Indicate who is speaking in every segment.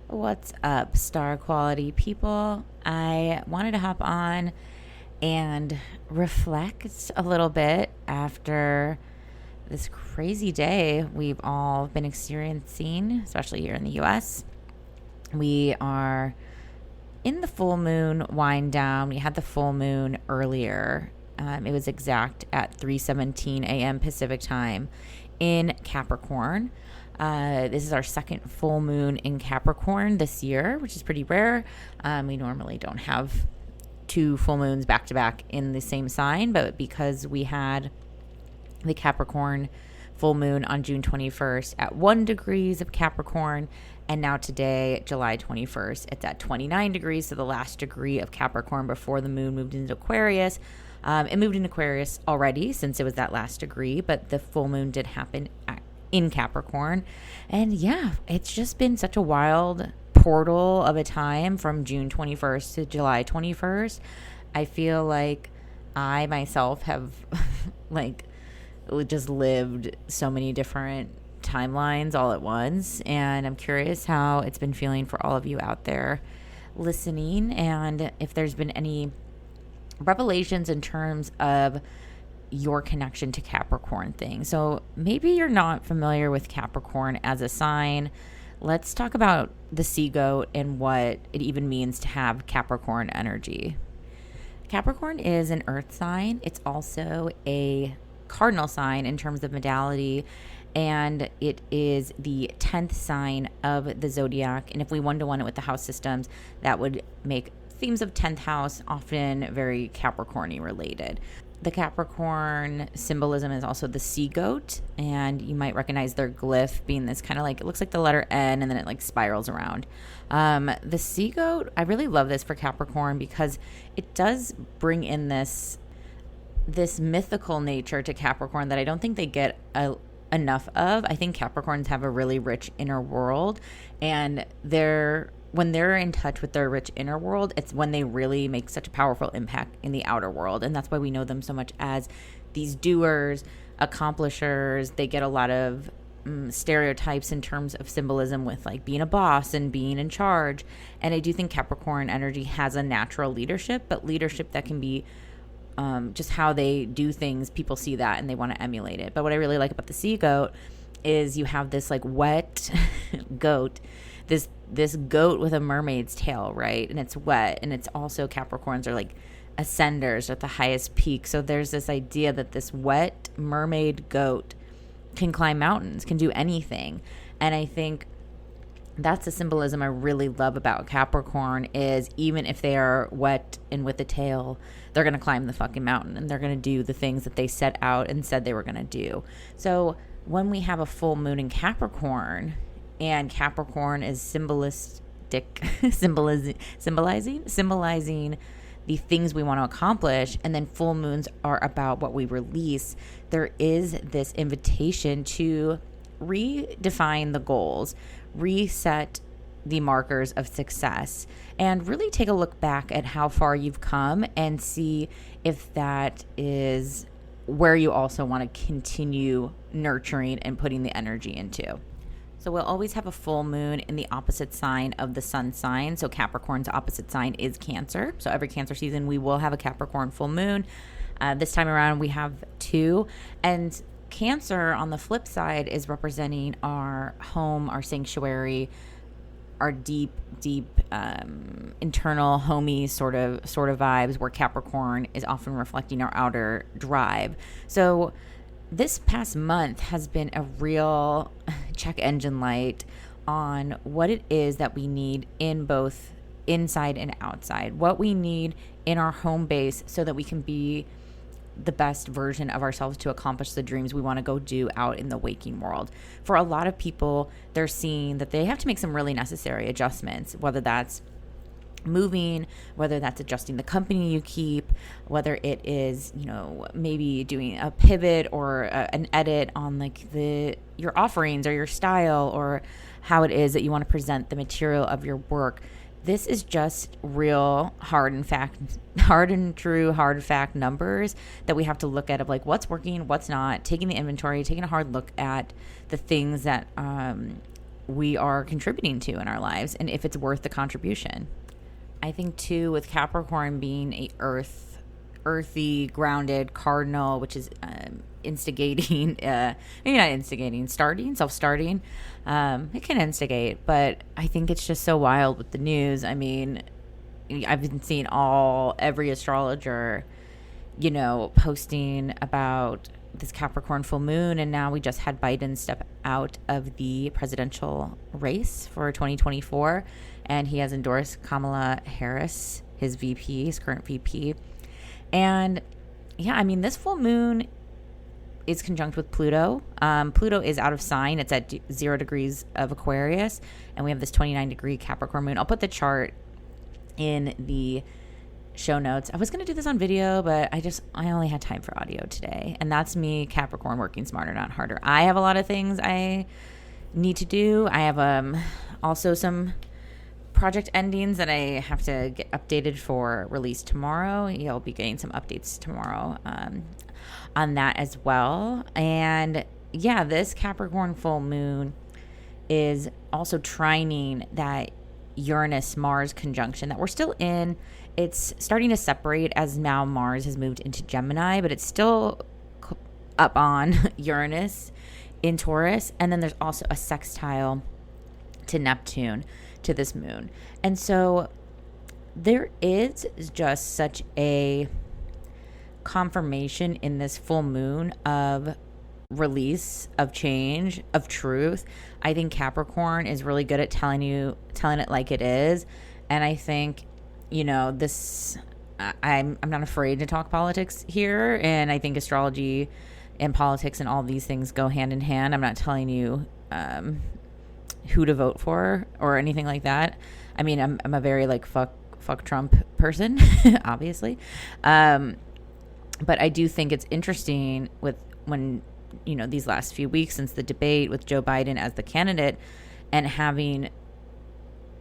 Speaker 1: What's up, star quality people? I wanted to hop on and reflect a little bit after this crazy day we've all been experiencing, especially here in the US. We are in the full moon wind down. We had the full moon earlier. It was exact at 3:17 a.m. Pacific time in Capricorn. This is our second full moon in Capricorn this year, which is pretty rare. We normally don't have two full moons back to back in the same sign, but because we had the Capricorn full moon on June 21st at 1 degrees of Capricorn, and now today, July 21st, it's at 29 degrees, so the last degree of Capricorn before the moon moved into Aquarius. It moved into Aquarius already since it was that last degree, but the full moon did happen in Capricorn. And yeah, it's just been such a wild portal of a time from June 21st to July 21st. I feel like I myself have like just lived so many different timelines all at once, and I'm curious how it's been feeling for all of you out there listening, and if there's been any revelations in terms of your connection to Capricorn thing. So maybe you're not familiar with Capricorn as a sign. Let's talk about the sea goat and what it even means to have Capricorn energy. Capricorn is an earth sign. It's also a cardinal sign in terms of modality, and it is the 10th sign of the zodiac. And if we one-to-one it with the house systems, that would make themes of 10th house often very Capricorn-y related. The Capricorn symbolism is also the sea goat, and you might recognize their glyph being this kind of like, it looks like the letter N and then it like spirals around. The sea goat, I really love this for Capricorn because it does bring in this mythical nature to Capricorn that I don't think they get enough of. I think Capricorns have a really rich inner world, and when they're in touch with their rich inner world, it's when they really make such a powerful impact in the outer world. And that's why we know them so much as these doers, accomplishers. They get a lot of stereotypes in terms of symbolism with like being a boss and being in charge. And I do think Capricorn energy has a natural leadership, but leadership that can be just how they do things. People see that and they want to emulate it. But what I really like about the sea goat is you have this like wet goat, this goat with a mermaid's tail, right? And it's wet, and it's also Capricorns are like ascenders at the highest peak. So there's this idea that this wet mermaid goat can climb mountains, can do anything. And I think that's the symbolism I really love about Capricorn is even if they are wet and with a tail, they're going to climb the fucking mountain, and they're going to do the things that they set out and said they were going to do. So when we have a full moon in Capricorn, and Capricorn is symbolizing the things we want to accomplish, and then full moons are about what we release, there is this invitation to redefine the goals, reset the markers of success, and really take a look back at how far you've come and see if that is where you also want to continue nurturing and putting the energy into. So we'll always have a full moon in the opposite sign of the sun sign. So Capricorn's opposite sign is Cancer. So every Cancer season, we will have a Capricorn full moon. This time around, we have two. And Cancer, on the flip side, is representing our home, our sanctuary, our deep internal homey sort of vibes, where Capricorn is often reflecting our outer drive. So this past month has been a real check engine light on what it is that we need in both inside and outside, what we need in our home base so that we can be the best version of ourselves to accomplish the dreams we want to go do out in the waking world. For a lot of people, they're seeing that they have to make some really necessary adjustments, whether that's moving, whether that's adjusting the company you keep, whether it is, maybe doing a pivot or an edit on like your offerings or your style or how it is that you want to present the material of your work. This is just real hard and fact numbers that we have to look at of like what's working, what's not, taking the inventory, taking a hard look at the things that we are contributing to in our lives and if it's worth the contribution. I think too, with Capricorn being a earthy, grounded cardinal, which is instigating, maybe not instigating, self-starting. It can instigate, but I think it's just so wild with the news. I mean, I've been seeing every astrologer, posting about this Capricorn full moon, and now we just had Biden step out of the presidential race for 2024, and he has endorsed Kamala Harris, his current VP. And yeah, I mean, this full moon is conjunct with Pluto. Pluto is out of sign. It's at 0 degrees of Aquarius, and we have this 29-degree Capricorn moon. I'll put the chart in the show notes. I was going to do this on video, but I only had time for audio today. And that's me, Capricorn, working smarter, not harder. I have a lot of things I need to do. I have also some project endings that I have to get updated for release tomorrow. You'll be getting some updates tomorrow on that as well. And yeah, this Capricorn full moon is also trining that Uranus-Mars conjunction that we're still in. It's starting to separate as now Mars has moved into Gemini, but it's still up on Uranus in Taurus. And then there's also a sextile to Neptune to this moon. And so there is just such a confirmation in this full moon of release, of change, of truth. I think Capricorn is really good at telling it like it is. And I think, I'm not afraid to talk politics here. And I think astrology and politics and all these things go hand in hand. I'm not telling you who to vote for or anything like that. I mean, I'm a very fuck Trump person, obviously. But I do think it's interesting when these last few weeks since the debate with Joe Biden as the candidate and having,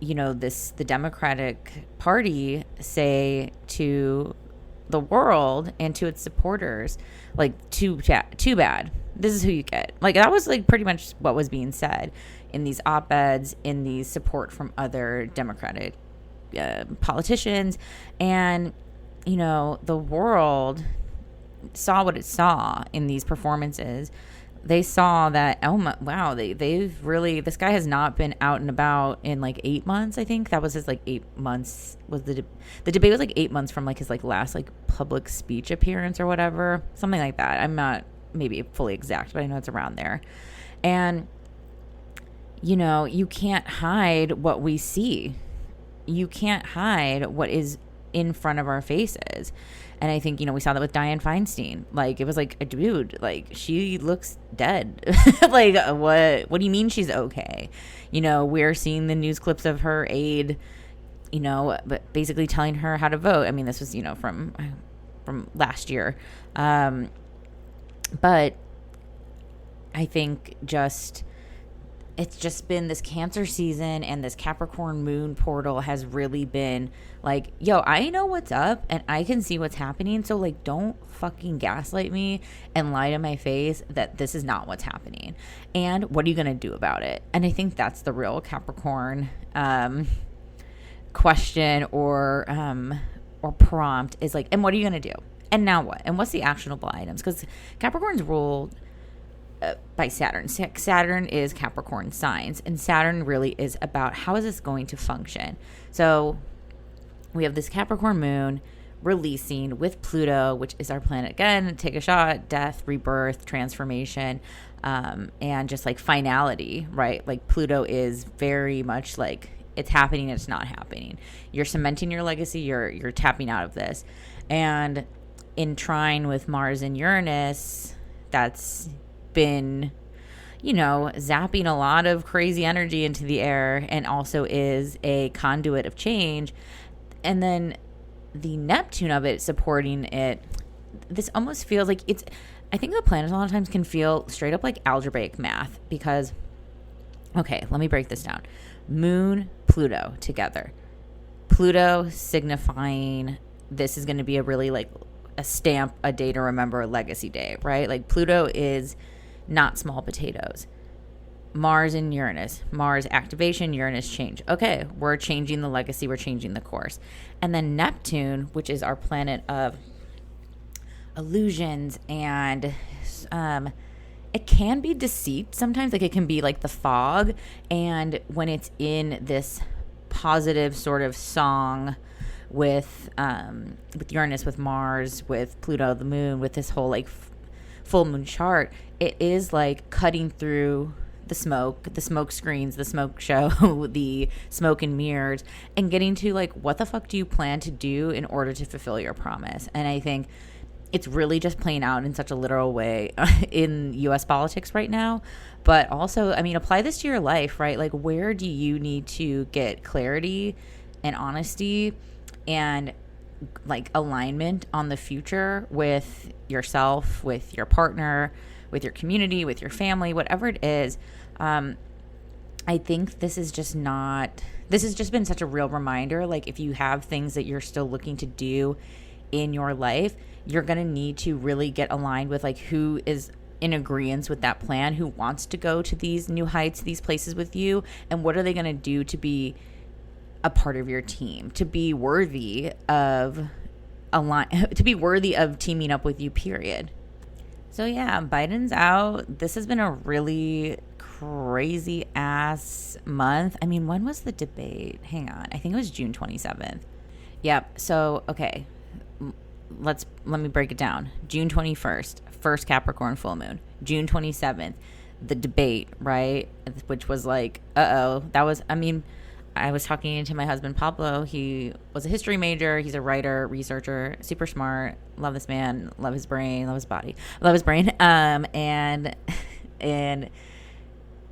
Speaker 1: the Democratic Party say to the world and to its supporters, too bad. This is who you get. That was pretty much what was being said in these op-eds, in the support from other Democratic politicians. And, the world saw what it saw in these performances. They saw that, wow, they've really, this guy has not been out and about in 8 months. I think that was his 8 months was the debate was 8 months from his last public speech appearance or whatever, something like that. I'm not maybe fully exact, but I know it's around there. And you can't hide what we see. You can't hide what is in front of our faces. And I think, we saw that with Dianne Feinstein. It was dude, she looks dead. What do you mean she's okay? We're seeing the news clips of her aide, but basically telling her how to vote. I mean, this was, from last year. But I think it's just been this Cancer season, and this Capricorn moon portal has really been yo, I know what's up and I can see what's happening. So don't fucking gaslight me and lie to my face that this is not what's happening. And what are you going to do about it? And I think that's the real Capricorn question or prompt is and what are you going to do? And now what? And what's the actionable items? Because Capricorn's ruled by Saturn. Saturn is Capricorn signs, and Saturn really is about how is this going to function. So we have this Capricorn moon releasing with Pluto, which is our planet again, take a shot, death, rebirth, transformation, and just finality, right? Pluto is very much it's happening, it's not happening. You're cementing your legacy, you're tapping out of this. And in trine with Mars and Uranus, that's been zapping a lot of crazy energy into the air, and also is a conduit of change. And then the Neptune of it supporting it, this almost feels I think the planets a lot of times can feel straight up like algebraic math, because okay, let me break this down. Moon, Pluto together. Pluto signifying this is going to be a really a stamp, a day to remember, a legacy day, right? Pluto is not small potatoes. Mars and Uranus. Mars activation, Uranus change. Okay, we're changing the legacy, we're changing the course. And then Neptune, which is our planet of illusions and it can be deceit sometimes. Like it can be like the fog. And when it's in this positive sort of song with Uranus, with Mars, with Pluto, the moon, with this whole like full moon chart, it is like cutting through the smoke screens, the smoke show, the smoke and mirrors, and getting to like, what the fuck do you plan to do in order to fulfill your promise? And I think it's really just playing out in such a literal way in US politics right now. But also, I mean, apply this to your life, right? Like, where do you need to get clarity and honesty and like alignment on the future with yourself, with your partner, with your community, with your family, whatever it is. I think this has just been such a real reminder. Like, if you have things that you're still looking to do in your life, you're going to need to really get aligned with like who is in agreement with that plan, who wants to go to these new heights, these places with you, and what are they going to do to be a part of your team, to be worthy of teaming up with you, period. So yeah, Biden's out. This has been a really crazy ass month. I mean, when was the debate? Hang on. I think it was June 27th. Yep. So, okay. Let me break it down. June 21st, first Capricorn full moon. June 27th, the debate, right? Which was like, that was, I mean, I was talking to my husband, Pablo. He was a history major. He's a writer, researcher, super smart. Love this man. Love his brain. Love his body. Love his brain. And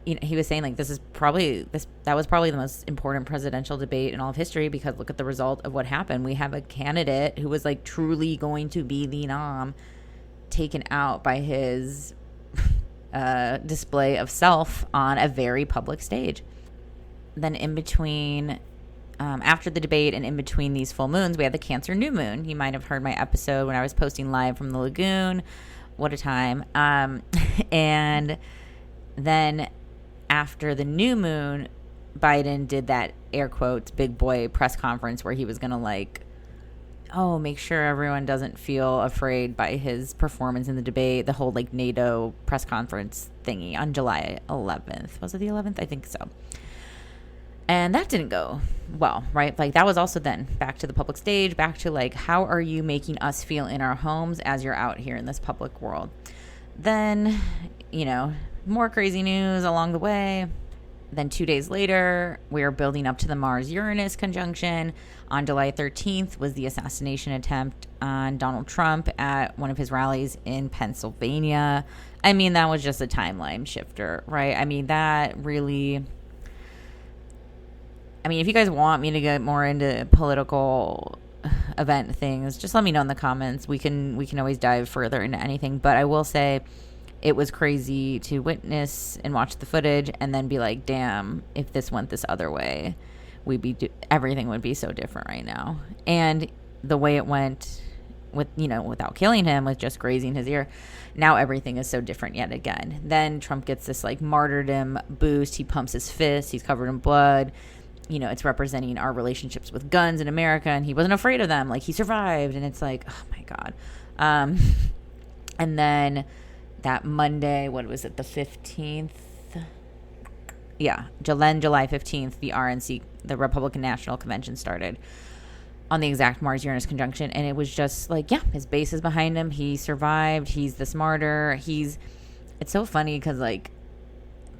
Speaker 1: you know, he was saying like that was probably the most important presidential debate in all of history, because look at the result of what happened. We have a candidate who was like truly going to be the nom taken out by his display of self on a very public stage. Then in between, after the debate and in between these full moons, we had the Cancer new moon. You might have heard my episode when I was posting live from the lagoon. What a time. And then after the new moon, Biden did that air quotes big boy press conference where he was going to like, make sure everyone doesn't feel afraid by his performance in the debate, the whole like NATO press conference thingy on July 11th. Was it the 11th? I think so. And that didn't go well, right? Like that was also then back to the public stage, back to like, how are you making us feel in our homes as you're out here in this public world? Then, you know, more crazy news along the way. Then 2 days later, we are building up to the Mars-Uranus conjunction. On July 13th was the assassination attempt on Donald Trump at one of his rallies in Pennsylvania. I mean, that was just a timeline shifter, right? I mean, that really... I mean, if you guys want me to get more into political event things, just let me know in the comments. We can always dive further into anything. But I will say it was crazy to witness and watch the footage and then be like, damn, if this went this other way, everything would be so different right now. And the way it went with, you know, without killing him, with just grazing his ear, now everything is so different yet again. Then Trump gets this like martyrdom boost. He pumps his fist. He's covered in blood. You know, it's representing our relationships with guns in America, and he wasn't afraid of them. Like, he survived, and it's like, oh my God. And then that Monday, what was it, the 15th? Yeah, July 15th, the RNC, the Republican National Convention, started on the exact Mars-Uranus conjunction, and it was just like, yeah, his base is behind him. He survived. He's this martyr. It's so funny because, like,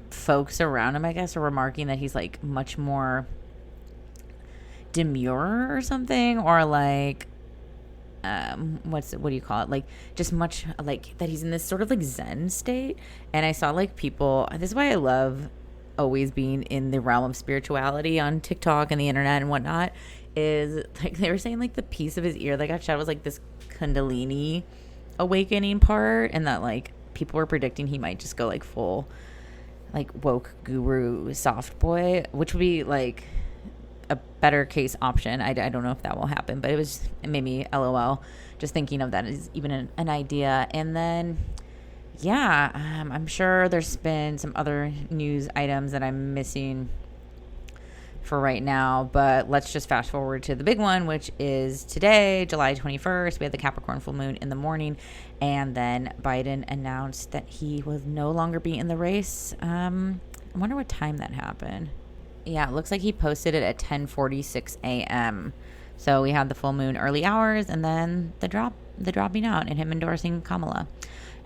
Speaker 1: folks around him, I guess, are remarking that he's, like, much more demure or something, or like what do you call it, like just much like that he's in this sort of like zen state. And I saw like people, this is why I love always being in the realm of spirituality on TikTok and the internet and whatnot, is like they were saying like the piece of his ear that got shot was like this kundalini awakening part, and that like people were predicting he might just go like full like woke guru soft boy, which would be like a better case option. I don't know if that will happen, but it made me LOL just thinking of that as even an idea. And then yeah, I'm sure there's been some other news items that I'm missing for right now, but let's just fast forward to the big one, which is today, July 21st. We had the Capricorn Full Moon in the morning, and then Biden announced that he will no longer be in the race. I wonder what time that happened. Yeah, it looks like he posted it at 10:46 a.m. So we had the full moon early hours, and then the dropping out, and him endorsing Kamala.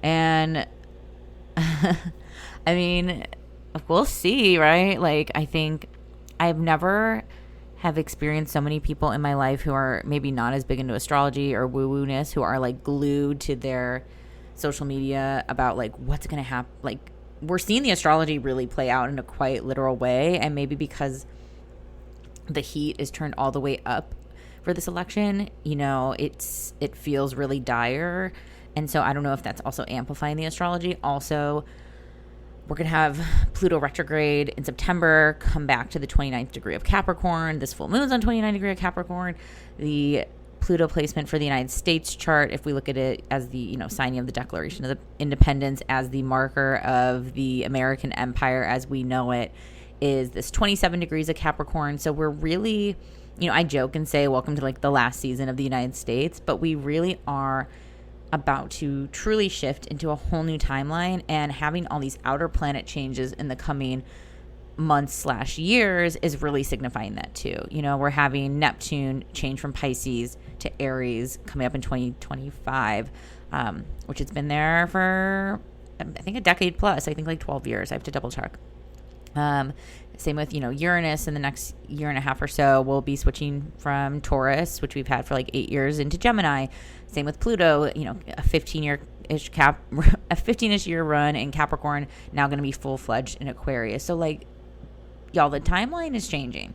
Speaker 1: And I mean, we'll see, right? Like, I think I've never have experienced so many people in my life who are maybe not as big into astrology or woo-woo-ness, who are like glued to their social media about like what's going to happen. Like, we're seeing the astrology really play out in a quite literal way. And maybe because the heat is turned all the way up for this election, you know, it feels really dire. And so I don't know if that's also amplifying the astrology. Also, we're going to have Pluto retrograde in September, come back to the 29th degree of Capricorn. This full moon's on 29th degree of Capricorn. The Pluto placement for the United States chart, if we look at it as the, you know, signing of the Declaration of the Independence as the marker of the American empire as we know it, is this 27 degrees of Capricorn. So we're really, you know, I joke and say welcome to like the last season of the United States, but we really are about to truly shift into a whole new timeline, and having all these outer planet changes in the coming months/years is really signifying that too. You know, we're having Neptune change from Pisces to Aries coming up in 2025, which has been there for, I think, a decade plus. I think like 12 years. I have to double check. Same with, you know, Uranus in the next year and a half or so. We'll be switching from Taurus, which we've had for like 8 years, into Gemini. Same with Pluto, you know, a 15-ish year run in Capricorn, now going to be full-fledged in Aquarius. So like, y'all, the timeline is changing.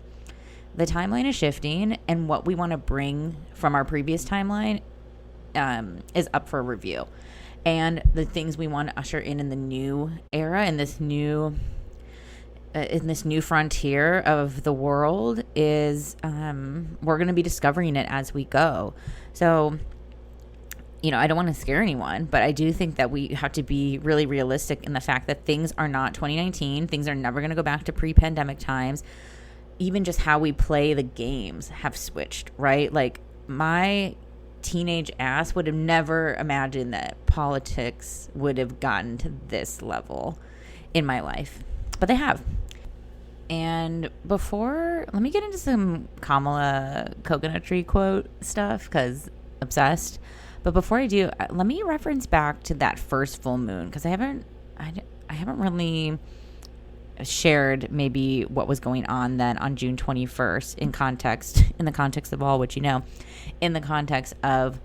Speaker 1: The timeline is shifting, and what we want to bring from our previous timeline is up for review. And the things we want to usher in the new era, in this new frontier of the world, is we're going to be discovering it as we go. So, you know, I don't want to scare anyone, but I do think that we have to be really realistic in the fact that things are not 2019. Things are never going to go back to pre-pandemic times. Even just how we play the games have switched, right? Like, my teenage ass would have never imagined that politics would have gotten to this level in my life, but they have. And let me get into some Kamala coconut tree quote stuff, because obsessed. But before I do, let me reference back to that first full moon, because I haven't really shared maybe what was going on then on June 21st in the context of all, which, you know, in the context of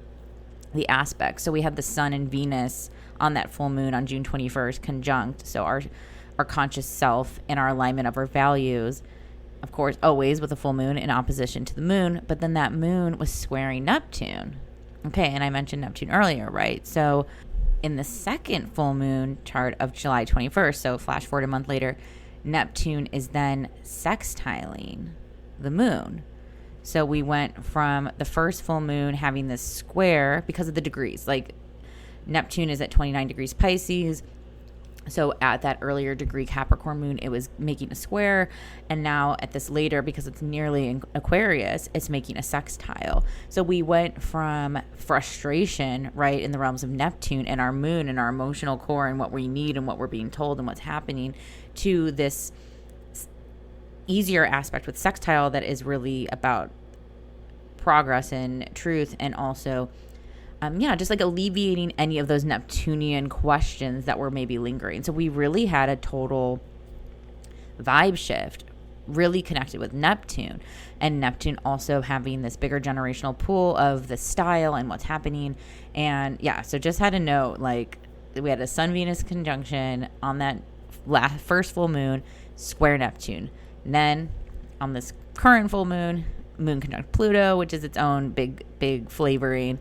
Speaker 1: the aspects. So we had the sun and Venus on that full moon on June 21st conjunct. So our conscious self and our alignment of our values, of course, always with a full moon in opposition to the moon. But then that moon was squaring Neptune. Okay, and I mentioned Neptune earlier, right? So in the second full moon chart of July 21st, so flash forward a month later, Neptune is then sextiling the moon. So we went from the first full moon having this square because of the degrees. Like, Neptune is at 29 degrees Pisces. So at that earlier degree Capricorn moon, it was making a square. And now at this later, because it's nearly in Aquarius, it's making a sextile. So we went from frustration, right, in the realms of Neptune and our moon and our emotional core and what we need and what we're being told and what's happening, to this easier aspect with sextile that is really about progress and truth, and also just like alleviating any of those Neptunian questions that were maybe lingering. So we really had a total vibe shift, really connected with Neptune, and Neptune also having this bigger generational pool of the style and what's happening. And yeah, so just had a note, like, we had a Sun-Venus conjunction on that first full moon, square Neptune. And then on this current full moon, moon conjunct Pluto, which is its own big flavoring,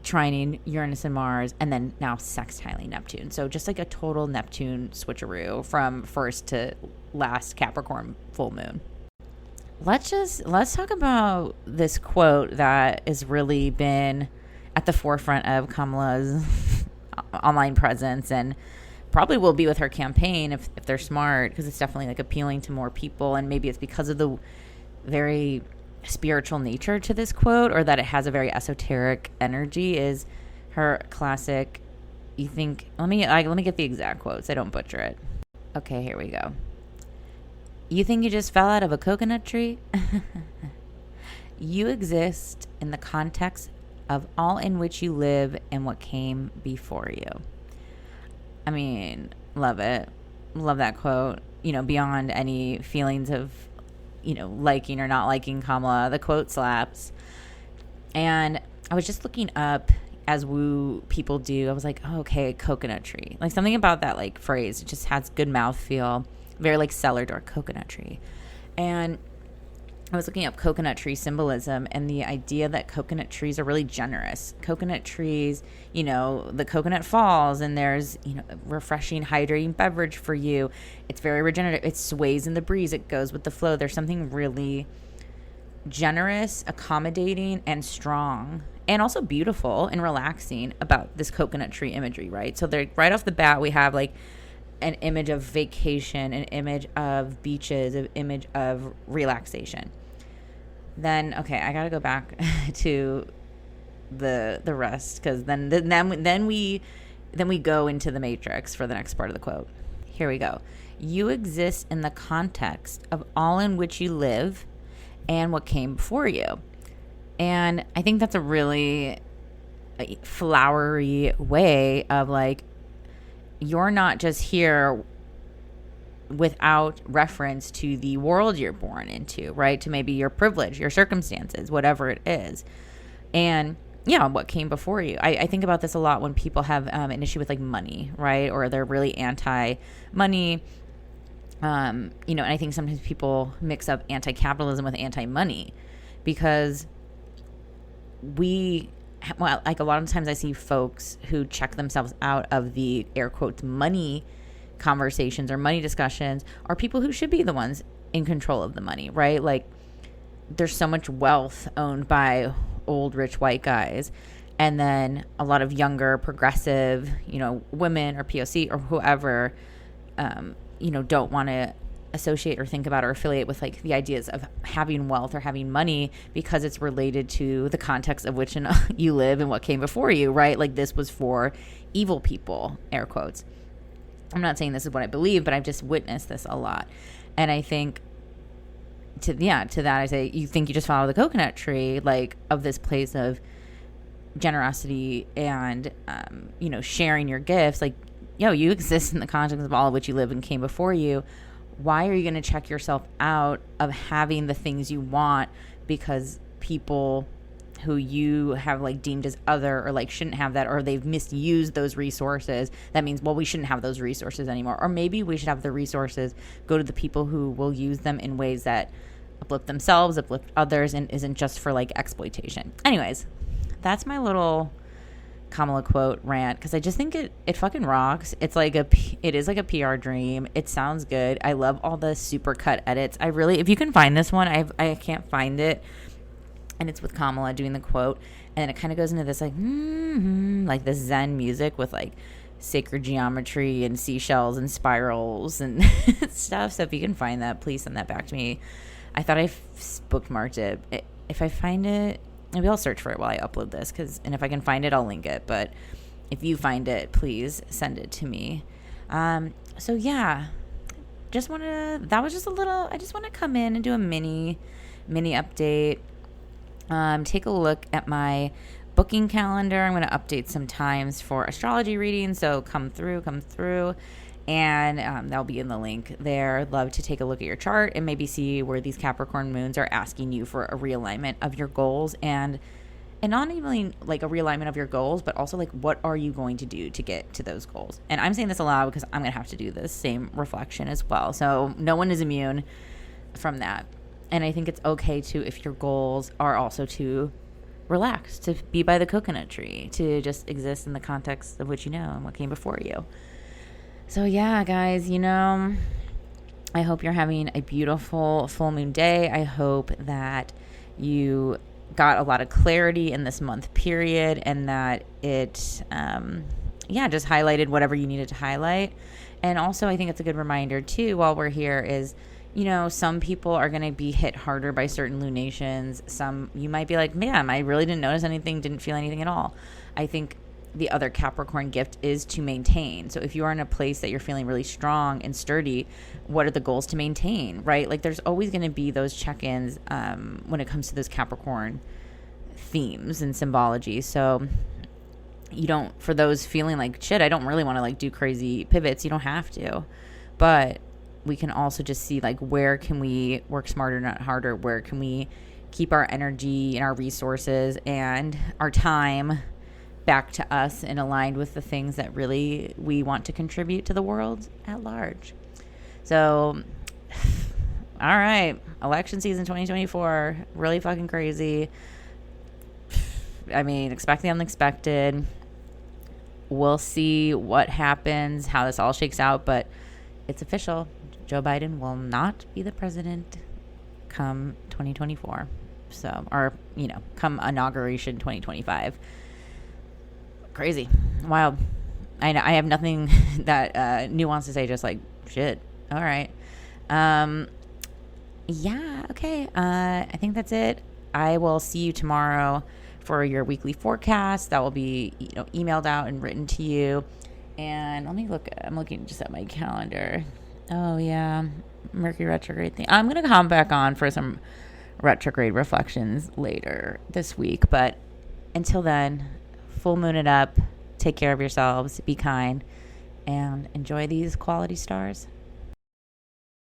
Speaker 1: trining Uranus and Mars, and then now sextiling Neptune. So just like a total Neptune switcheroo from first to last Capricorn full moon. Let's talk about this quote that has really been at the forefront of Kamala's online presence, and probably will be with her campaign if they're smart, because it's definitely like appealing to more people. And maybe it's because of the very spiritual nature to this quote, or that it has a very esoteric energy, is her classic, you think, let me get the exact quote so I don't butcher it. Okay, here we go. You think you just fell out of a coconut tree? You exist in the context of all in which you live and what came before you. I mean, love it. Love that quote. Beyond any feelings of, liking or not liking Kamala, the quote slaps. And I was just looking up, as woo people do, I was like, oh, okay, coconut tree. Like, something about that, like, phrase, it just has good mouthfeel, very, like, cellar door, coconut tree. And I was looking up coconut tree symbolism, and the idea that coconut trees are really generous. Coconut trees, the coconut falls, and there's, refreshing, hydrating beverage for you. It's very regenerative. It sways in the breeze. It goes with the flow. There's something really generous, accommodating, and strong, and also beautiful and relaxing about this coconut tree imagery, right? So right off the bat, we have like an image of vacation, an image of beaches, an image of relaxation. Then, okay, I gotta go back to the rest, because then we go into the matrix for the next part of the quote. Here we go. You exist in the context of all in which you live and what came before you. And I think that's a really flowery way of, like, you're not just here without reference to the world you're born into, right? To maybe your privilege, your circumstances, whatever it is. And what came before you. I think about this a lot when people have an issue with, like, money, right? Or they're really anti-money. And I think sometimes people mix up anti-capitalism with anti-money, because like, a lot of times I see folks who check themselves out of the air quotes money conversations or money discussions are people who should be the ones in control of the money, right? Like, there's so much wealth owned by old rich white guys, and then a lot of younger progressive, women or POC or whoever, don't want to associate or think about or affiliate with, like, the ideas of having wealth or having money, because it's related to the context of which you live and what came before you, right? Like, this was for evil people, air quotes. I'm not saying this is what I believe, but I've just witnessed this a lot. And I think to that I say, you think you just follow the coconut tree, like, of this place of generosity and sharing your gifts. Like, you exist in the context of all of which you live and came before you. Why are you going to check yourself out of having the things you want because people who you have, like, deemed as other, or, like, shouldn't have that, or they've misused those resources? That means, well, we shouldn't have those resources anymore. Or maybe we should have the resources go to the people who will use them in ways that uplift themselves, uplift others, and isn't just for, like, exploitation. Anyways, that's my little Kamala quote rant, because I just think it fucking rocks. It is like a PR dream. It sounds good. I love all the super cut edits. If you can find this one, I can't find it, and it's with Kamala doing the quote, and then it kind of goes into this, like, like this Zen music with, like, sacred geometry and seashells and spirals and stuff. So if you can find that, please send that back to me. I thought I bookmarked it. If I find it, maybe I'll search for it while I upload this, and if I can find it, I'll link it. But if you find it, please send it to me. So yeah, I just want to come in and do a mini update. Take a look at my booking calendar. I'm going to update some times for astrology readings. So come through. And that'll be in the link there. I'd love to take a look at your chart and maybe see where these Capricorn moons are asking you for a realignment of your goals, and not even like a realignment of your goals, but also, like, what are you going to do to get to those goals? And I'm saying this aloud because I'm going to have to do this same reflection as well. So no one is immune from that. And I think it's okay to, if your goals are also to relax, to be by the coconut tree, to just exist in the context of what you know and what came before you. So yeah, guys, I hope you're having a beautiful full moon day. I hope that you got a lot of clarity in this month period, and that it, just highlighted whatever you needed to highlight. And also, I think it's a good reminder, too, while we're here is, some people are going to be hit harder by certain lunations. Some, you might be like, man, I really didn't notice anything, didn't feel anything at all. I think the other Capricorn gift is to maintain. So if you are in a place that you're feeling really strong and sturdy, what are the goals to maintain, right? Like there's always going to be those check-ins when it comes to those Capricorn themes and symbology. So for those feeling like, shit, I don't really want to like do crazy pivots, you don't have to. But we can also just see like, where can we work smarter, not harder? Where can we keep our energy and our resources and our time back to us and aligned with the things that really we want to contribute to the world at large. So, all right, election season 2024, really fucking crazy. I mean, expect the unexpected. We'll see what happens, how this all shakes out, but it's official. Joe Biden will not be the president come 2024. So, or, come inauguration 2025. Crazy. Wild. I have nothing that nuanced to say, just like, shit. All right. Yeah, okay. I think that's it. I will see you tomorrow for your weekly forecast. That will be, emailed out and written to you. And let me look. I'm looking just at my calendar. Oh, yeah. Mercury retrograde thing. I'm going to come back on for some retrograde reflections later this week. But until then, full moon it up, take care of yourselves, be kind, and enjoy these quality stars.